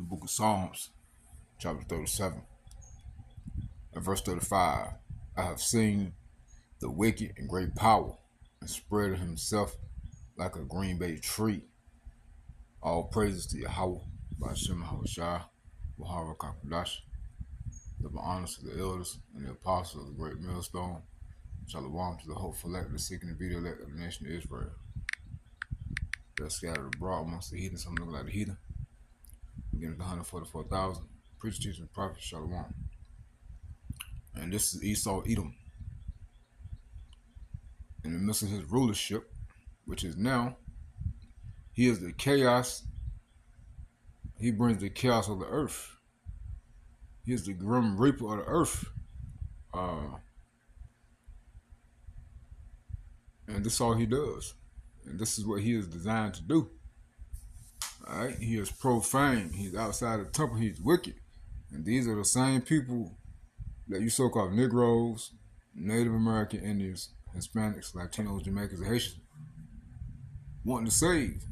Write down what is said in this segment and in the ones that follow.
book of Psalms, chapter 37, and verse 35. I have seen the wicked in great power, and spread himself like a green bay tree. All praises to Yahweh, by Shem Hawashai, Bahara Kakadash. Double honors to the elders and the apostles of the great millstone. Shalom to the hopeful elect, the seeking and video elect of the nation of Israel. They're scattered abroad amongst the heathen, some look like the heathen. Beginning to 144,000. Preach, teach, and prophet, Shalom. And this is Esau Edom. In the midst of his rulership, which is now, he is the chaos. He brings the chaos of the earth. He is the grim reaper of the earth. And this is all he does. And this is what he is designed to do. All right? He is profane. He's outside the temple. He's wicked. And these are the same people that you so-called Negroes, Native American Indians, Hispanics, Latinos, Jamaicans, and Haitians wanting to save.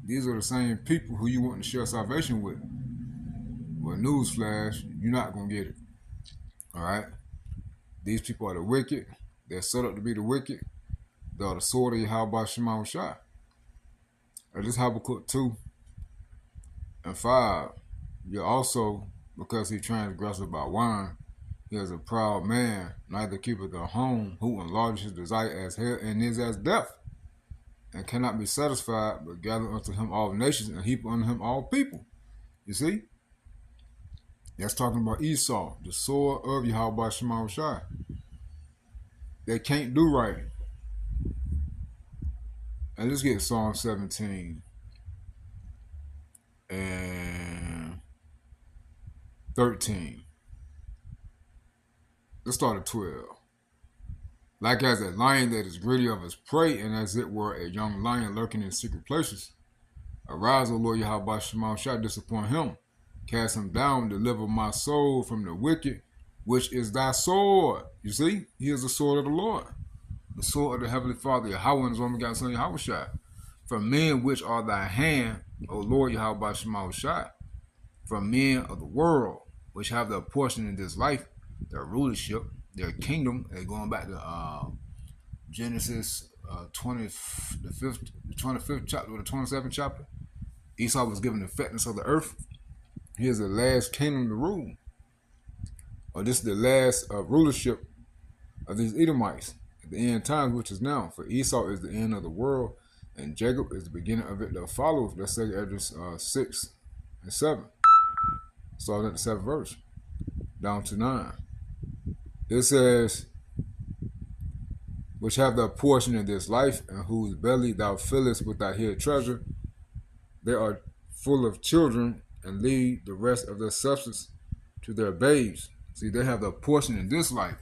These are the same people who you want to share salvation with. Well, newsflash, you're not going to get it. All right? These people are the wicked. They're set up to be the wicked. They are the sword of Yahweh Shema Shai. And this Habakkuk 2 and 5. You're also, because he transgressed about wine, he is a proud man, neither keepeth a home, who enlarges his desire as hell and is as death, and cannot be satisfied, but gather unto him all nations and heap unto him all people. You see? That's talking about Esau, the sword of Yahweh Shema Shai. They can't do right. And let's get Psalm 17 and 13. Let's start at 12. Like as a lion that is greedy of his prey, and as it were a young lion lurking in secret places. Arise, O Lord Yahweh Shema Shai, disappoint him. Cast him down, deliver my soul from the wicked, which is thy sword. You see, he is the sword of the Lord. The sword of the Heavenly Father, Yahweh and his only begotten Son, Yahweh Shai. From men which are thy hand, O Lord Yahweh Shema Shai. From men of the world, which have their portion in this life, their rulership, their kingdom. And going back to Genesis 25th chapter, or the 27th chapter. Esau was given the fatness of the earth. He is the last kingdom to rule. Or this is the last rulership of these Edomites at the end times, which is now. For Esau is the end of the world, and Jacob is the beginning of it that follows. Let's say Esdras 6 and 7. Starting at the 7th verse, down to 9. It says, which have their portion in this life, and whose belly thou fillest with thy hid treasure. They are full of children, and lead the rest of their substance to their babes. See, they have their portion in this life.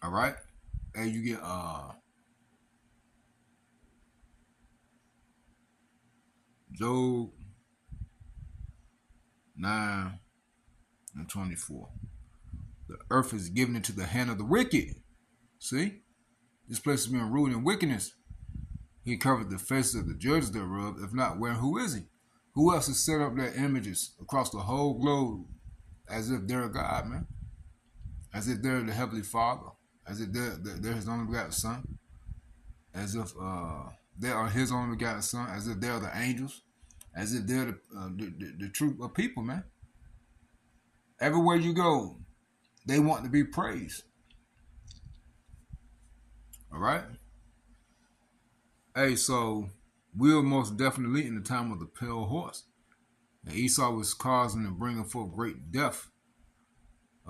All right? And you get Job 9 and 24. The earth is given into the hand of the wicked. See? This place has been ruled in wickedness. He covered the faces of the judges thereof. If not, where, who is he? Who else has set up their images across the whole globe as if they're a God, man? As if they're the Heavenly Father. As if they're his only begotten Son. As if they are his only begotten Son. As if they're the angels. As if they're the true people, man. Everywhere you go, they want to be praised. All right? Hey, so we're most definitely in the time of the pale horse. And Esau was causing and bringing forth great death,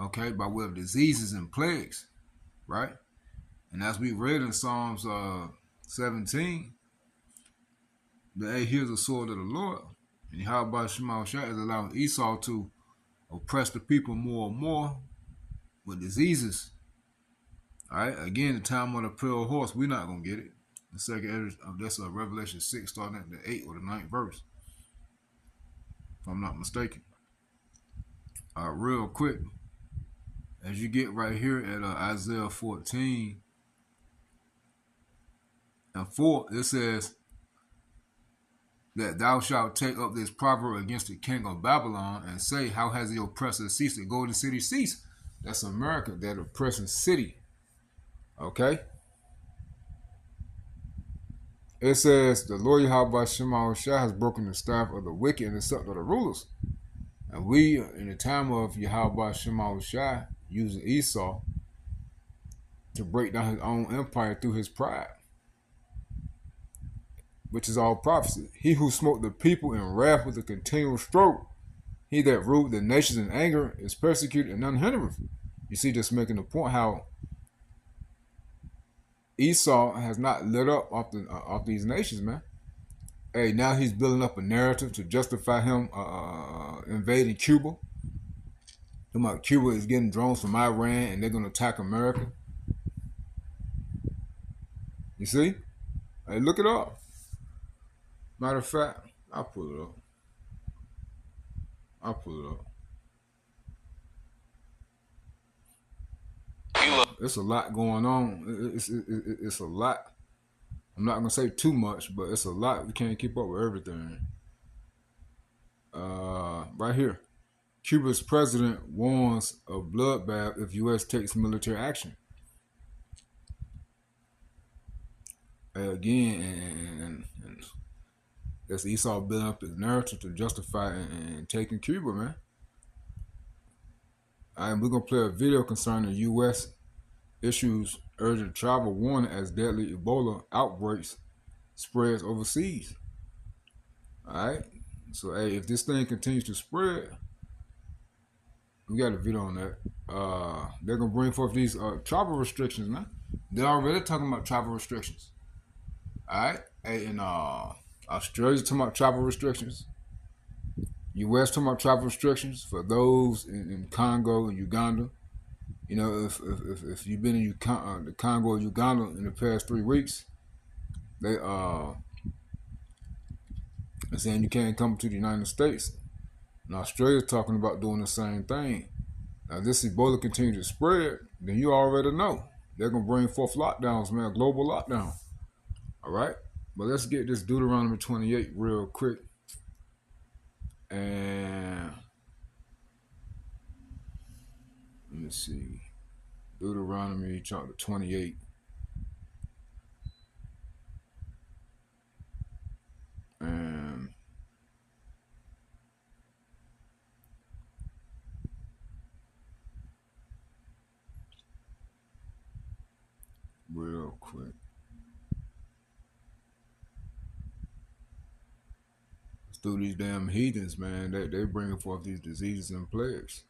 okay, by way of diseases and plagues, right? And as we read in Psalms 17, that hey, here's the sword of the Lord. And Yahweh Shema Shai is allowing Esau to oppress the people more and more with diseases. All right, again, the time of the pale horse, we're not going to get it. The second of that's Revelation 6, starting at the 8th or the 9th verse, if I'm not mistaken. Real quick, as you get right here at Isaiah 14 and 4, it says, that thou shalt take up this proverb against the king of Babylon and say, how has the oppressor ceased? The golden city ceased. That's America, that oppressing city. Okay? It says, the Lord Yahweh Shema Shah has broken the staff of the wicked and the scepter of the rulers. And we, in the time of Yahweh Shema Shah, using Esau to break down his own empire through his pride, which is all prophecy. He who smote the people in wrath with a continual stroke, he that ruled the nations in anger is persecuted and none hindereth. You see, just making the point how Esau has not lit up off these nations, man. Hey, now he's building up a narrative to justify him invading Cuba. Cuba is getting drones from Iran and they're going to attack America. You see? Hey, look it up. Matter of fact, I'll pull it up. It's a lot going on. It's a lot. I'm not gonna say too much, but it's a lot. We can't keep up with everything. Right here, Cuba's president warns of bloodbath if U.S. takes military action. Again, and that's Esau building up his narrative to justify and taking Cuba, man. And we're gonna play a video concerning U.S. issues urgent travel warning as deadly Ebola outbreaks spreads overseas. All right. So, hey, if this thing continues to spread, we got a video on that. They're gonna bring forth these travel restrictions, man. They're already talking about travel restrictions. All right. Hey, and Australia's talking about travel restrictions. U.S. talking about travel restrictions for those in Congo and Uganda. You know, if you've been in the Congo or Uganda in the past 3 weeks, they're saying you can't come to the United States. And Australia's talking about doing the same thing. Now, if this Ebola continues to spread, then you already know they're gonna bring forth lockdowns, man, a global lockdown. All right, but let's get this Deuteronomy 28 real quick, and let me see, Deuteronomy chapter 28. And real quick, let's do these damn heathens, man. They bringing forth these diseases and plagues.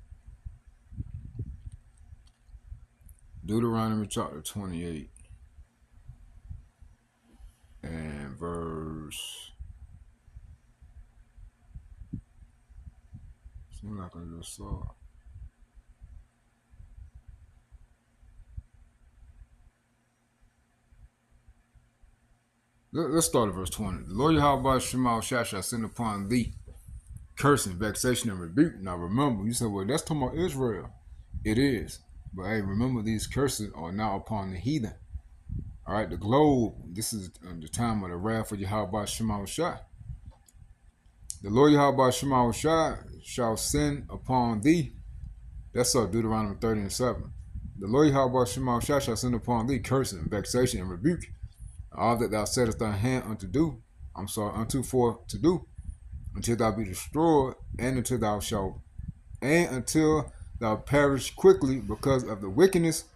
Deuteronomy chapter 28 and verse. Seems like I just saw. Let's start at verse 20. The Lord Yahweh Shema shall send upon thee cursing, vexation, and rebuke. Now remember, you said, well, that's talking about Israel. It is. But hey, remember, these curses are now upon the heathen. All right, the globe, this is the time of the wrath of Yahweh Shema Shah. The Lord Yahweh Shema Shah shall send upon thee. That's Deuteronomy 30 and 7. The Lord Yahweh Shema Shah shall send upon thee cursing, vexation, and rebuke. All that thou settest thy hand unto do, for to do, until thou be destroyed, and until thou perish quickly because of the wickedness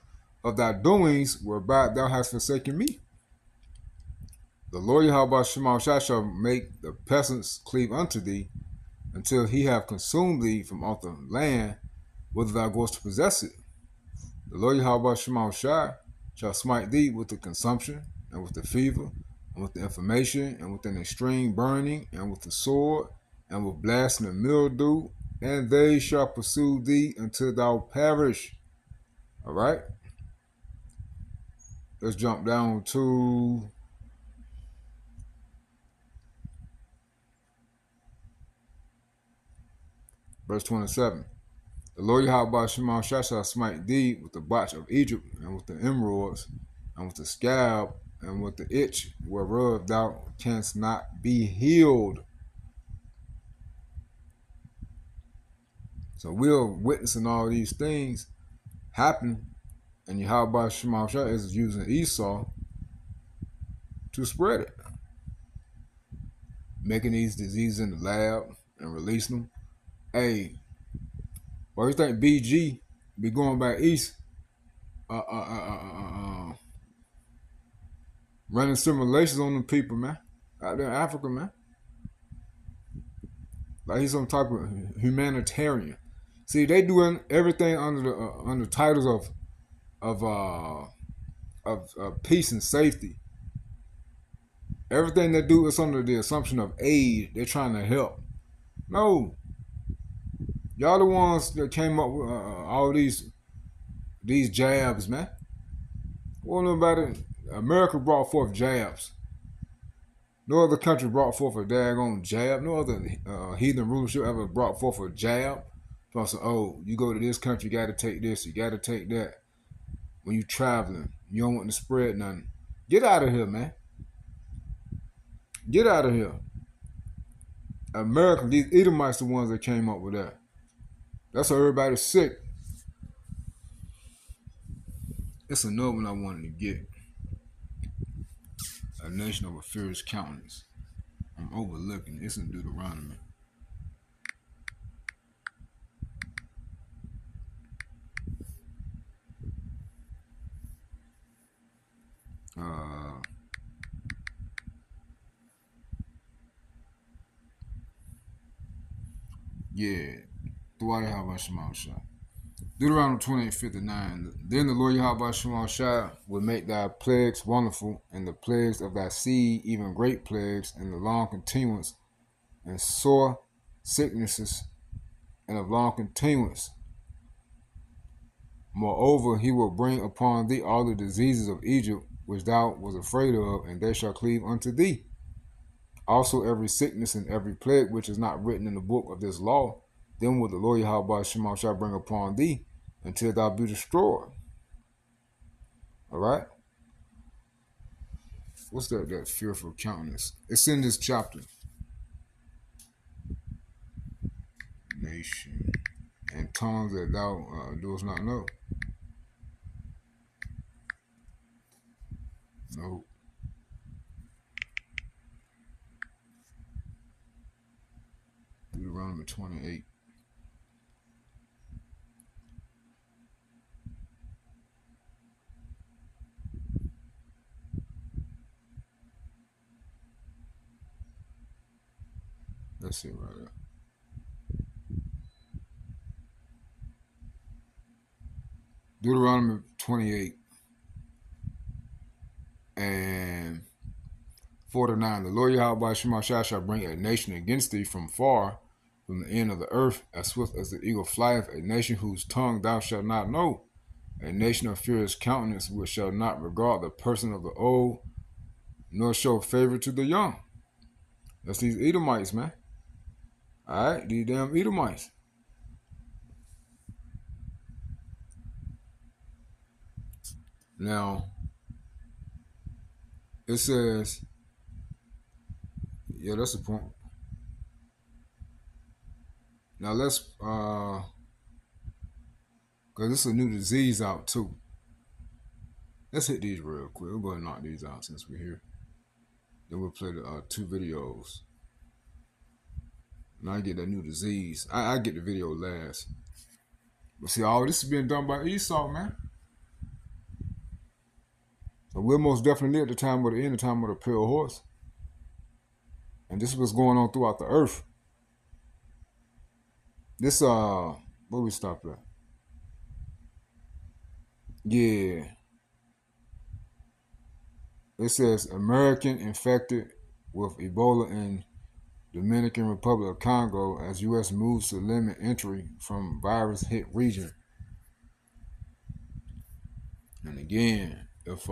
of thy doings, whereby thou hast forsaken me. The Lord Yahweh Shema shall make the pestilence cleave unto thee, until he have consumed thee from off the land, whither thou goest to possess it. The Lord Yahweh Shema shall smite thee with the consumption, and with the fever, and with the inflammation, and with an extreme burning, and with the sword, and with blasting and mildew, and they shall pursue thee until thou perish. All right? Let's jump down to verse 27. The Lord Yahweh Shema shall smite thee with the botch of Egypt, and with the emeralds, and with the scab, and with the itch whereof thou canst not be healed. So we're witnessing all these things happen, and Yahweh Shema Shah is using Esau to spread it, making these diseases in the lab and releasing them. Hey, why you think BG be going back east, running simulations on them people, man, out there in Africa, man? Like he's some type of humanitarian. See, they doing everything under titles of peace and safety. Everything they do is under the assumption of aid. They're trying to help. No, y'all the ones that came up with all these jabs, man. What about it? America brought forth jabs. No other country brought forth a daggone jab. No other heathen rulership ever brought forth a jab. So, oh, you go to this country, you got to take this, you got to take that. When you traveling, you don't want to spread nothing. Get out of here, man. Get out of here. America, these Edomites the ones that came up with that. That's why everybody's sick. It's another one I wanted to get. A nation of a fierce countenance. I'm overlooking. It's in Deuteronomy. Yeah. Throughout Yahweh Shema Shah. Deuteronomy 28:59. Then the Lord Yahweh Shema Shah will make thy plagues wonderful, and the plagues of thy seed, even great plagues, and the long continuance, and sore sicknesses, and of long continuance. Moreover, he will bring upon thee all the diseases of Egypt, which thou was afraid of, and they shall cleave unto thee. Also every sickness and every plague which is not written in the book of this law, then will the Lord Yahweh Shema shall bring upon thee until thou be destroyed. All right? What's that fearful countenance? It's in this chapter. Nation. And tongues that thou doest not know. No. Deuteronomy 28. Let's see right there. Deuteronomy 28 and 49. The Lord Yahweh Shema shall bring a nation against thee from far, from the end of the earth, as swift as the eagle flieth, a nation whose tongue thou shalt not know, a nation of furious countenance, which shall not regard the person of the old, nor show favor to the young. That's these Edomites, man. All right, these damn Edomites. Now, it says, yeah, that's the point. Now let's, because it's a new disease out too. Let's hit these real quick. We're going to knock these out since we're here. Then we'll play the 2 videos. Now I get that new disease. I get the video last. But see, all this is being done by Esau, man. So we're most definitely at the time of the end, the time of the pale horse. And this is what's going on throughout the earth. This, where we stop at? Yeah. It says American infected with Ebola in Dominican Republic of Congo as U.S. moves to limit entry from virus hit region. And again, if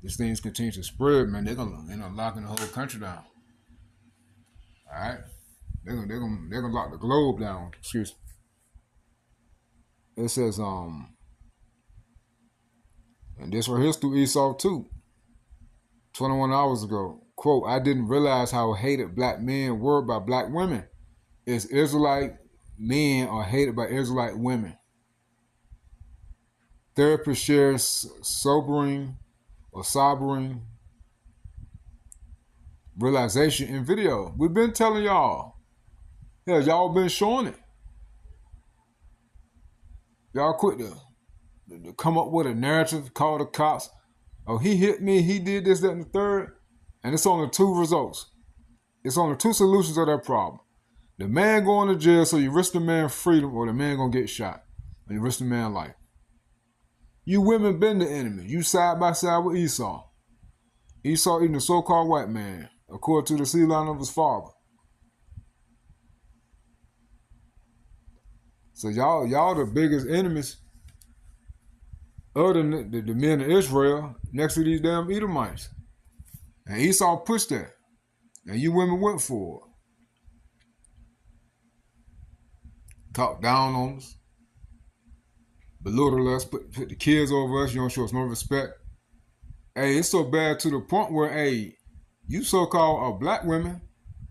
this thing's continue to spread, man, they're gonna end up locking the whole country down. All right, they're gonna lock the globe down. Excuse me. It says and this right here's through Esau too. 21 hours ago. Quote, I didn't realize how hated black men were by black women. Is Israelite men are hated by Israelite women. Therapist shares sobering realization in video. We've been telling y'all. Yeah, y'all been showing it. Y'all quit to come up with a narrative, call the cops. Oh, he hit me, he did this, that, and the third. And it's only two results. It's only two solutions of that problem. The man going to jail, so you risk the man freedom, or the man gonna get shot. And you risk the man life. You women been the enemy. You side by side with Esau. Esau eating the so-called white man, according to the seed line of his father. So y'all the biggest enemies other than the men of Israel next to these damn Edomites. And Esau pushed that. And you women went for it. Talk down on us. Belittle us. Put the kids over us. You don't show us no respect. Hey, it's so bad to the point where, hey, you so-called black women,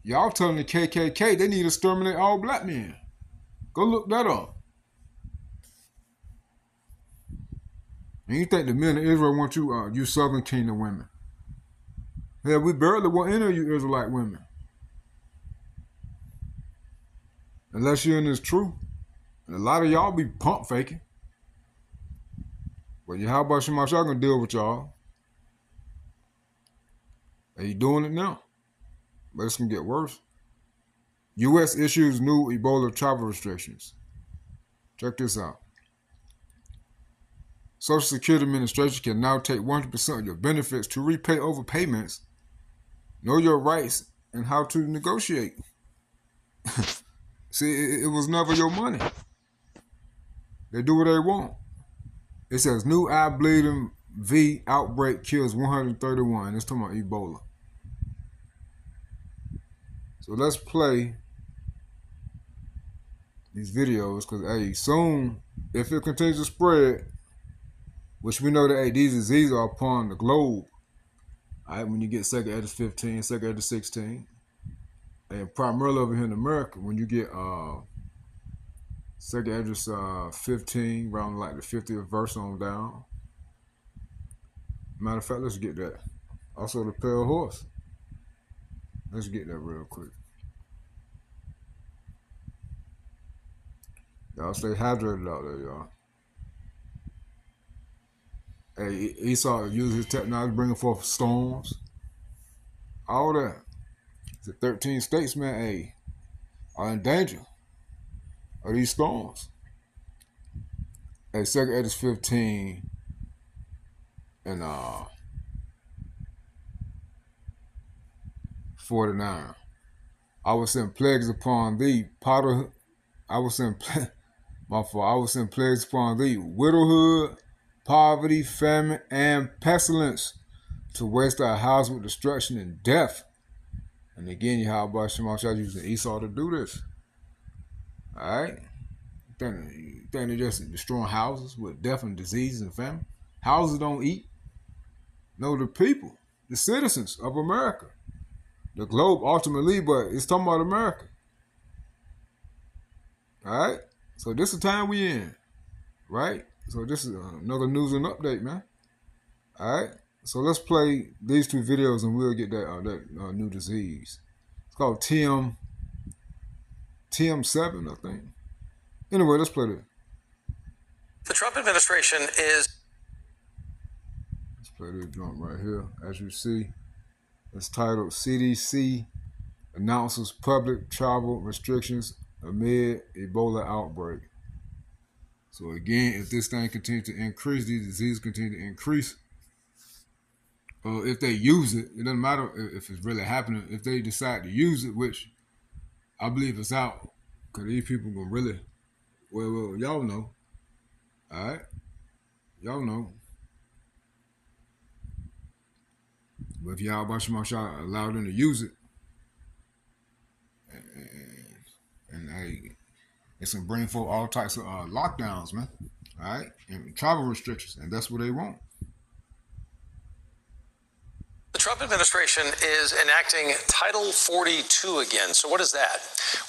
y'all telling the KKK they need to exterminate all black men. Go look that up. And you think the men of Israel want you Southern Kingdom women. Hell, we barely want any of you Israelite women. Unless you're in this truth. And a lot of y'all be pump faking. But how about Shemashah gonna deal with y'all? And you doing it now. But it's gonna get worse. U.S. issues new Ebola travel restrictions. Check this out. Social Security Administration can now take 100% of your benefits to repay overpayments. Know your rights and how to negotiate. See, it was never your money. They do what they want. It says new eye bleeding V outbreak kills 131. It's talking about Ebola. So let's play these videos because, hey, soon, if it continues to spread, which we know that, hey, these diseases are upon the globe. All right, when you get second Edis 15, second Edis 16, and primarily over here in America, when you get second Edis 15, around like the 50th verse on down. Matter of fact, let's get that. Also, the pale horse. Let's get that real quick. Y'all stay hydrated out there, y'all. Hey, Esau uses his technology bringing forth storms. All that. The 13 states, man, hey, are in danger of these storms. Hey, second Edis 15 and 49. I will send plagues upon thee, potter. I will send my fault. I will send plagues upon thee, widowhood, poverty, famine, and pestilence, to waste our house with destruction and death. And again, Yahweh Shemashah using Esau to do this. All right? You think they're just destroying houses with death and disease and famine? Houses don't eat. No, the people, the citizens of America. The globe ultimately, but it's talking about America. All right? So this is the time we in, right? So this is another news and update, man. All right? So let's play these two videos and we'll get that new disease. It's called TM7, I think. Anyway, let's play this. The Trump administration is... Let's play this joint right here. As you see, it's titled CDC announces public travel restrictions amid Ebola outbreak. So again, if this thing continues to increase, these diseases continue to increase, if they use it, it doesn't matter if it's really happening. If they decide to use it, which I believe it's out, because these people gonna really, well, y'all know, all right, y'all know. But if y'all about Shemashah allow them to use it, and it's gonna bring forth all types of lockdowns, man. All right, and travel restrictions, and that's what they want. The The Trump administration is enacting Title 42 again. So what is that?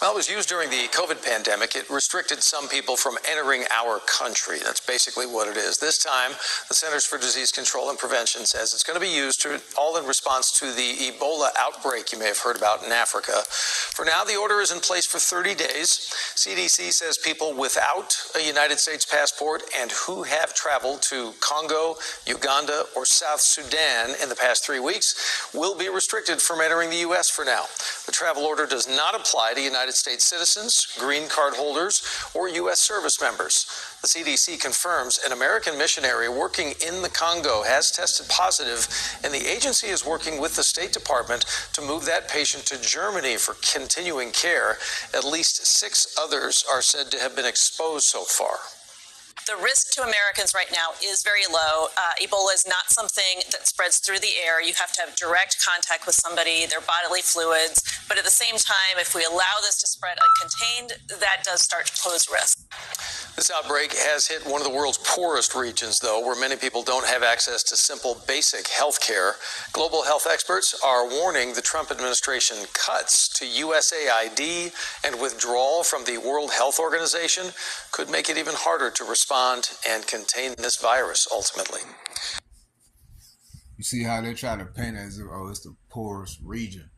Well, it was used during the COVID pandemic. It restricted some people from entering our country. That's basically what it is. This time, the Centers for Disease Control and Prevention says it's going to be used all in response to the Ebola outbreak you may have heard about in Africa. For now, the order is in place for 30 days. CDC says people without a United States passport and who have traveled to Congo, Uganda, or South Sudan in the past 3 weeks will be restricted from entering the U.S. for now. The travel order does not apply to United States citizens, green card holders, or U.S. service members. The CDC confirms an American missionary working in the Congo has tested positive, and the agency is working with the State Department to move that patient to Germany for continuing care. At least 6 others are said to have been exposed so far. The risk to Americans right now is very low. Ebola is not something that spreads through the air. You have to have direct contact with somebody, their bodily fluids. But at the same time, if we allow this to spread uncontained, that does start to pose risk. This outbreak has hit one of the world's poorest regions, though, where many people don't have access to simple, basic health care. Global health experts are warning the Trump administration cuts to USAID and withdrawal from the World Health Organization could make it even harder to respond and contain this virus ultimately. You see how they try to paint it as if, oh, it's the poorest region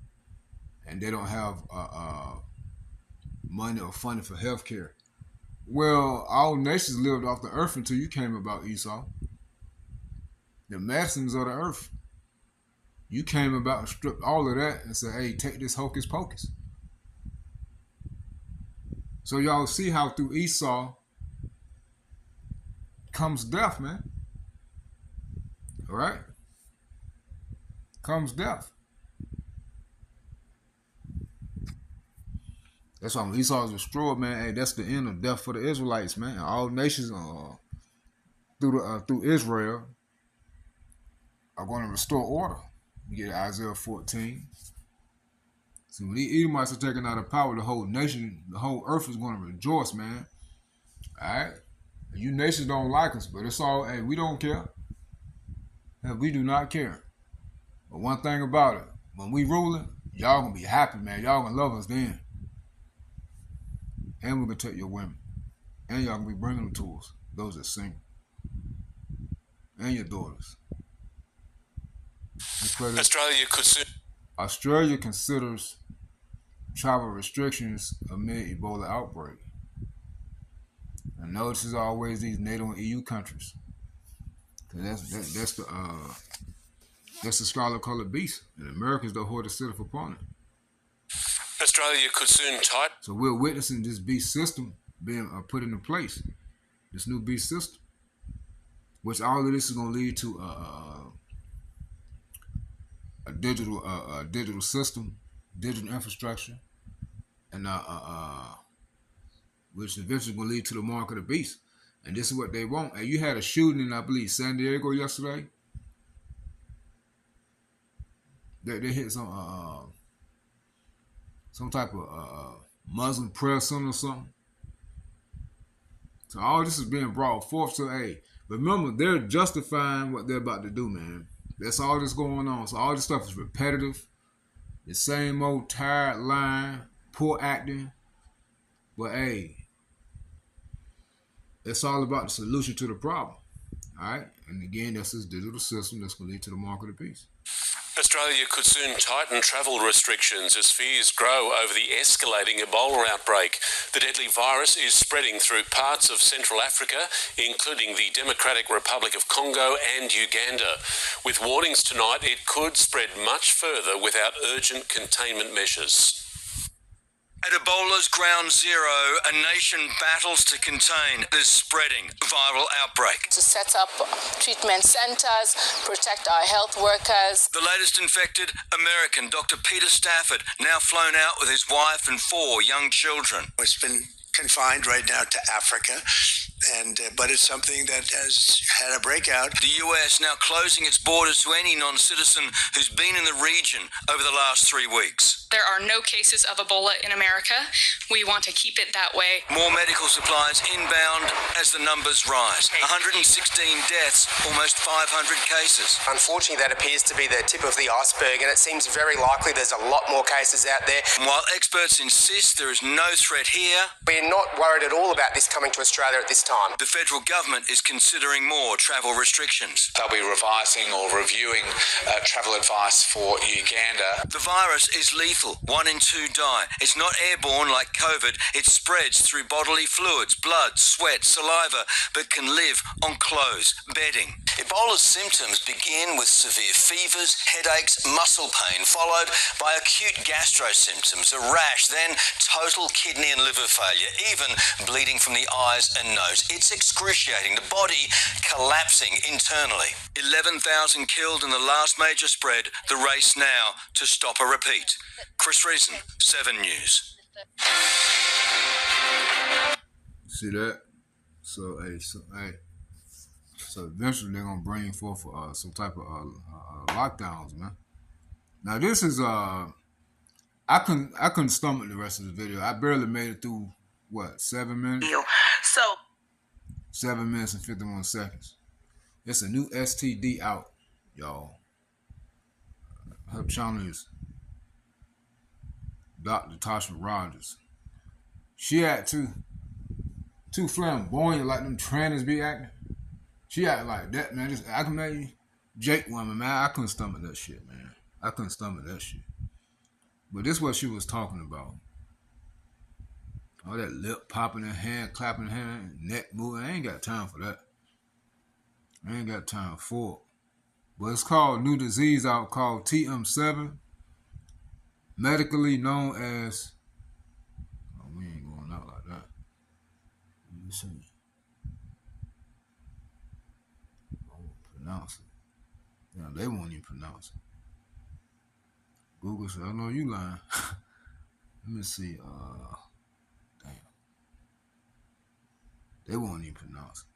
and they don't have money or funding for health care. Well, all nations lived off the earth until you came about, Esau. The medicines of the earth. You came about and stripped all of that and said, hey, take this hocus pocus. So y'all see how through Esau comes death, man. All right? Comes death. That's why when Esau is destroyed, man, hey, that's the end of death for the Israelites, man. All nations through Israel are going to restore order. You get Isaiah 14. So when the Edomites are taken out of power, the whole nation, the whole earth is going to rejoice, man. All right? You nations don't like us, but it's all, hey, we don't care. We do not care. But one thing about it, when we ruling, y'all going to be happy, man. Y'all going to love us then. And we're going to take your women. And y'all going to be bringing them to us, those that sing. And your daughters. Australia considers travel restrictions amid Ebola outbreak. And notice it's always these NATO and EU countries. That's the scarlet colored beast. And America's the horse that sitteth upon it. Australia could soon tighten. So we're witnessing this beast system being put into place. This new beast system. Which all of this is going to lead to a digital system, digital infrastructure, and which eventually will lead to the mark of the beast. And this is what they want. And you had a shooting in, I believe, San Diego yesterday. They hit some type of Muslim prayer center or something. So all this is being brought forth. So, hey, remember, they're justifying what they're about to do, man. That's all that's going on. So all this stuff is repetitive. The same old tired line, poor acting. But, hey, it's all about the solution to the problem. All right? And again, that's this digital system that's going to lead to the mark of the beast. Australia could soon tighten travel restrictions as fears grow over the escalating Ebola outbreak. The deadly virus is spreading through parts of Central Africa, including the Democratic Republic of Congo and Uganda. With warnings tonight, it could spread much further without urgent containment measures. At Ebola's ground zero, a nation battles to contain this spreading viral outbreak. To set up treatment centers, protect our health workers. The latest infected, American Dr. Peter Stafford, now flown out with his wife and 4 young children. It's been confined right now to Africa, but it's something that has had a breakout. The US now closing its borders to any non-citizen who's been in the region over the last 3 weeks. There are no cases of Ebola in America. We want to keep it that way. More medical supplies inbound as the numbers rise. 116 deaths, almost 500 cases. Unfortunately, that appears to be the tip of the iceberg, and it seems very likely there's a lot more cases out there. And while experts insist there is no threat here, we're not worried at all about this coming to Australia at this time. the federal government is considering more travel restrictions. They'll be revising or reviewing travel advice for Uganda. The virus is lethal. 1 in 2 die. It's not airborne like COVID. It spreads through bodily fluids, blood, sweat, saliva, but can live on clothes, bedding. Ebola's symptoms begin with severe fevers, headaches, muscle pain, followed by acute gastro symptoms, a rash, then total kidney and liver failure, even bleeding from the eyes and nose. It's excruciating, the body collapsing internally. 11,000 killed in the last major spread, the race now to stop a repeat. Chris Reason, 7 News. See that? So eventually they're gonna bring forth some type of lockdowns, man. Now this is I couldn't stomach the rest of the video. I barely made it through 7 minutes. So 7 minutes and 51 seconds. It's a new STD out, y'all. Her channel is Dr. Tasha Rogers. She act too flamboyant like them trainers be acting. She act like that, man. Just I can make Jake woman, man. I couldn't stomach that shit, man. I couldn't stomach that shit. But this is what she was talking about. All that lip popping in hand, clapping in hand, neck moving. I ain't got time for that. I ain't got time for it. But it's called new disease out called TM7, medically known as. Oh, we ain't going out like that. Let me see. I won't pronounce it. Yeah, they won't even pronounce it. Google said, "I know you lying." Let me see. Damn. They won't even pronounce it.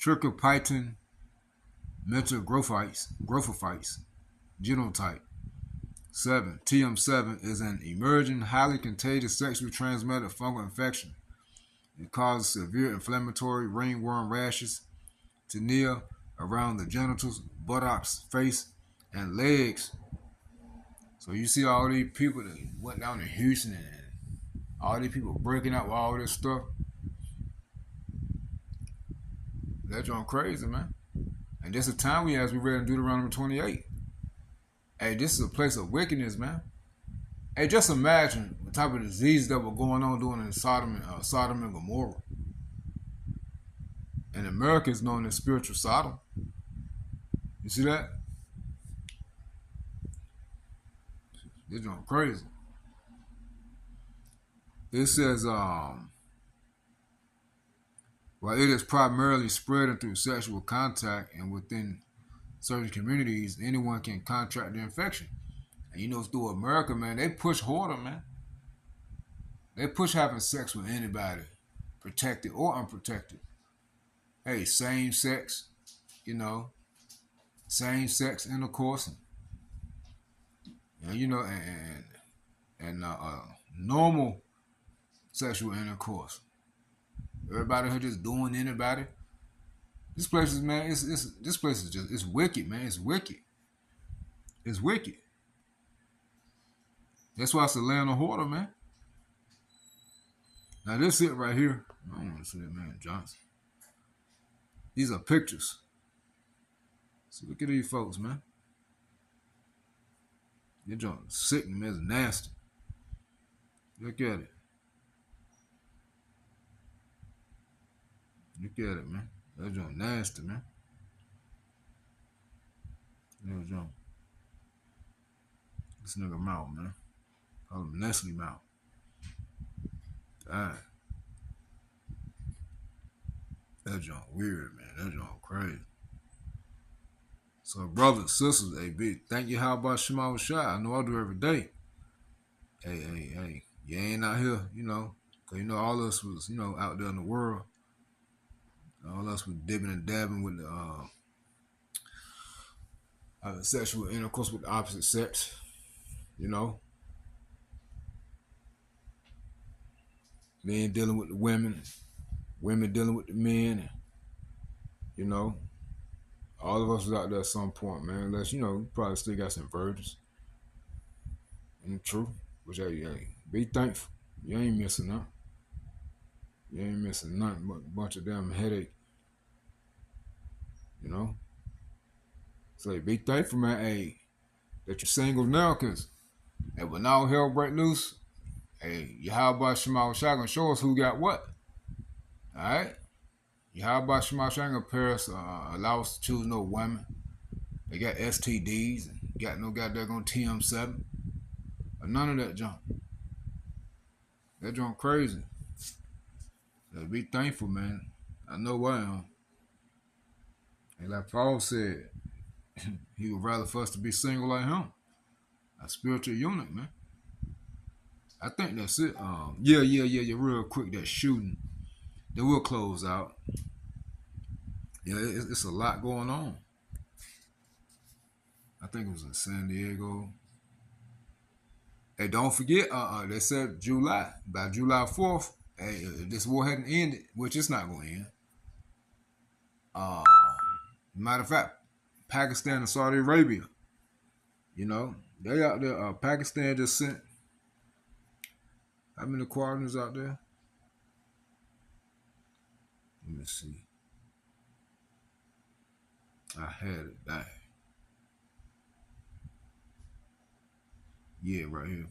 Trichophyton metagrophytes genotype 7. TM7 is an emerging, highly contagious, sexually transmitted fungal infection. It causes severe inflammatory ringworm rashes, tinea around the genitals, buttocks, face, and legs. So you see all these people that went down to Houston and all these people breaking out with all this stuff. That's going crazy, man. And this is a time we, as we read in Deuteronomy 28. Hey, this is a place of wickedness, man. Hey, just imagine the type of diseases that were going on during Sodom and Gomorrah. And America is known as spiritual Sodom. You see that? It's going crazy. It says, well, it is primarily spreading through sexual contact, and within certain communities, anyone can contract the infection. And you know, through America, man, they push harder, man. They push having sex with anybody, protected or unprotected. Hey, same sex, you know, same sex intercourse, and you know, and normal sexual intercourse. Everybody here just doing anybody. This place is, man, this place is just, it's wicked, man. It's wicked. It's wicked. That's why it's the land of hoarder, man. Now this it right here. I don't want to see that man Johnson. These are pictures. So look at these folks, man. They're just sick, man. It's nasty. Look at it. Look at it, man. That's just nasty, man. That's just this nigga mouth, man. Call him Nestle mouth. God. That's just weird, man. That's just crazy. So, brothers, sisters, hey, big, thank you. How about Shema Shai? I know I do every day. Hey, you ain't out here, you know, because, you know, all of us was, you know, out there in the world. All of us was dipping and dabbing with the sexual intercourse with the opposite sex, you know. men dealing with the women, women dealing with the men, and, you know, all of us was out there at some point, man. Unless, you know, you probably still got some virgins. And true. But hey, be thankful. You ain't missing nothing. You ain't missing nothing but a bunch of damn headache. You know? So be thankful, man, hey, that you're single now, cause hey, when all hell break loose, hey, Yahweh Shema Shai gonna show us who got what. Alright? Yahweh Shema Shai gonna pair us, allow us to choose no women. They got STDs and got no goddamn TM7. Or none of that junk. That junk crazy. So be thankful, man. I know I am. And like Paul said, he would rather for us to be single like him. A spiritual eunuch, man. I think that's it. Yeah. Real quick, that shooting. Then we'll close out. Yeah, it's a lot going on. I think it was in San Diego. Hey, don't forget, they said July. By July 4th, hey, if this war hadn't ended, which it's not going to end. Matter of fact, Pakistan and Saudi Arabia, you know, they out there. Pakistan just sent, how many quadrants out there? Let me see. I had it back. Yeah, right here.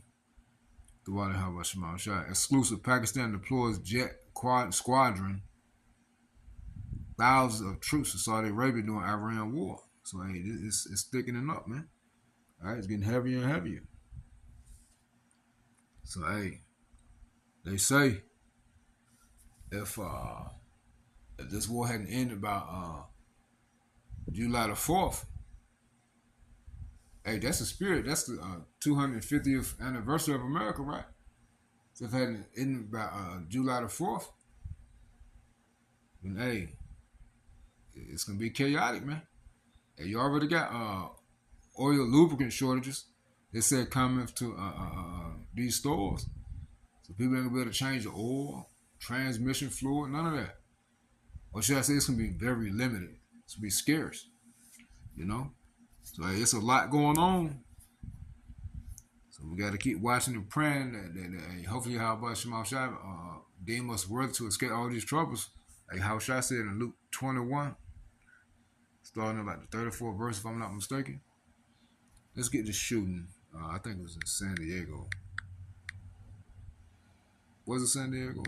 Throughout the Hawah Shema Shai. Exclusive Pakistan deploys jet squadron. Thousands of troops to Saudi Arabia during Iran war. So hey, it's thickening up, man. All right, it's getting heavier and heavier. So hey, they say if this war hadn't ended by July the 4th, hey, that's the spirit. That's the 250th anniversary of America, right? So if it hadn't ended by July the 4th, then hey, it's gonna be chaotic, man. Hey, you already got oil lubricant shortages. They said coming to these stores, so people ain't gonna be able to change the oil, transmission fluid, none of that. Or should I say, it's gonna be very limited. It's gonna be scarce, you know. So hey, it's a lot going on. So we got to keep watching and praying that hopefully how about Shema Shai deem us worthy to escape all these troubles. Like how Shai said in Luke 21, starting at like the 34th verse, if I'm not mistaken. Let's get this shooting. I think it was in San Diego. Was it San Diego?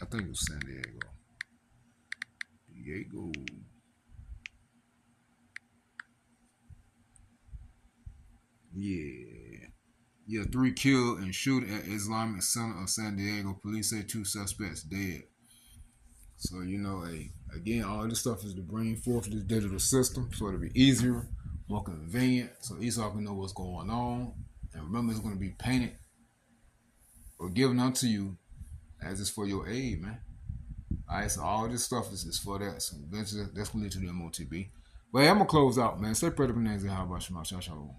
I think it was San Diego. Yeah, 3 killed in shooting at Islamic Center of San Diego. Police say 2 suspects dead. So, you know, again, all this stuff is to bring forth this digital system so it'll be easier, more convenient, so Esau can know what's going on. And remember, it's going to be painted or given unto you as it's for your aid, man. All right, so all this stuff is for that. So eventually, that's going to lead to the MOTB. But hey, I'm going to close out, man. Stay pretty, names and how about Shema Shalom.